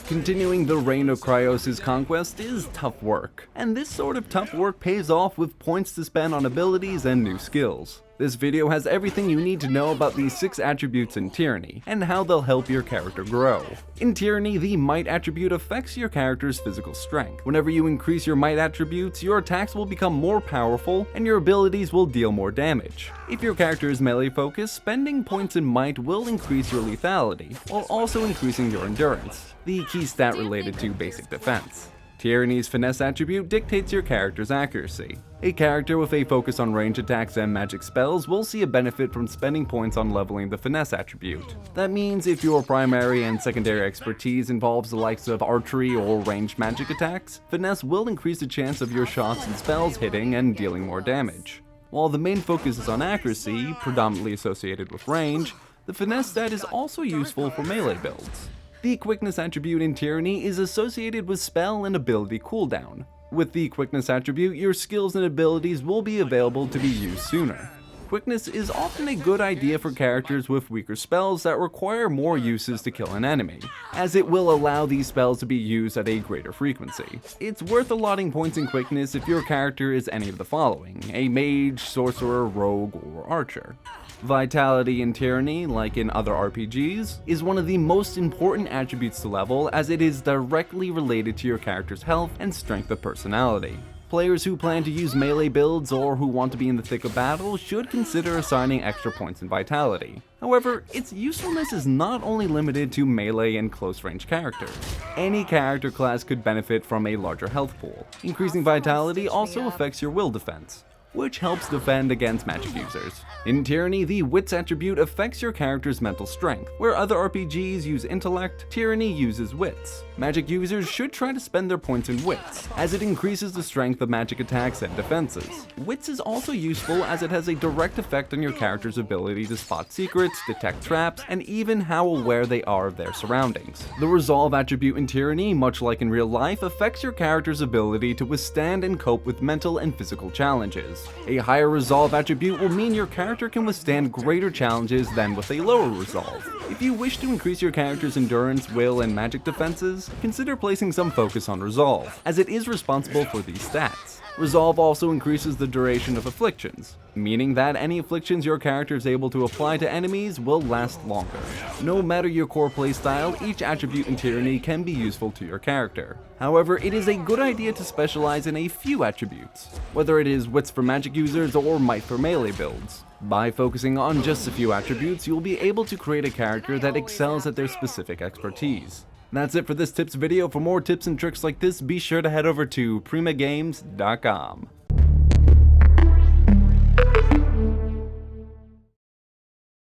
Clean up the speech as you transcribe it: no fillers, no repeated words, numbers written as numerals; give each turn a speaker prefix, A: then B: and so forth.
A: Continuing the reign of Kyros' conquest is tough work, and this sort of tough work pays off with points to spend on abilities and new skills. This video has everything you need to know about these 6 attributes in Tyranny, and how they'll help your character grow. In Tyranny, the Might attribute affects your character's physical strength. Whenever you increase your Might attributes, your attacks will become more powerful, and your abilities will deal more damage. If your character is melee focused, spending points in Might will increase your lethality, while also increasing your endurance, the key stat related to basic defense. Tyranny's Finesse Attribute dictates your character's accuracy. A character with a focus on range attacks and magic spells will see a benefit from spending points on leveling the Finesse Attribute. That means if your primary and secondary expertise involves the likes of archery or ranged magic attacks, Finesse will increase the chance of your shots and spells hitting and dealing more damage. While the main focus is on accuracy, predominantly associated with range, the Finesse stat is also useful for melee builds. The Quickness Attribute in Tyranny is associated with spell and ability cooldown. With the Quickness Attribute, your skills and abilities will be available to be used sooner. Quickness is often a good idea for characters with weaker spells that require more uses to kill an enemy, as it will allow these spells to be used at a greater frequency. It's worth allotting points in Quickness if your character is any of the following: a mage, sorcerer, rogue, or archer. Vitality in Tyranny, like in other RPGs, is one of the most important attributes to level, as it is directly related to your character's health and strength of personality. Players who plan to use melee builds or who want to be in the thick of battle should consider assigning extra points in Vitality. However, its usefulness is not only limited to melee and close-range characters. Any character class could benefit from a larger health pool. Increasing Vitality also affects your will defense, which helps defend against magic users. In Tyranny, the Wits Attribute affects your character's mental strength. Where other RPGs use intellect, Tyranny uses wits. Magic users should try to spend their points in wits, as it increases the strength of magic attacks and defenses. Wits is also useful as it has a direct effect on your character's ability to spot secrets, detect traps, and even how aware they are of their surroundings. The Resolve Attribute in Tyranny, much like in real life, affects your character's ability to withstand and cope with mental and physical challenges. A higher Resolve attribute will mean your character can withstand greater challenges than with a lower Resolve. If you wish to increase your character's endurance, will, and magic defenses, consider placing some focus on Resolve, as it is responsible for these stats. Resolve also increases the duration of afflictions, meaning that any afflictions your character is able to apply to enemies will last longer. No matter your core playstyle, each attribute in Tyranny can be useful to your character. However, it is a good idea to specialize in a few attributes, whether it is wits for magic users or might for melee builds. By focusing on just a few attributes, you'll be able to create a character that excels at their specific expertise. That's it for this tips video. For more tips and tricks like this, be sure to head over to primagames.com.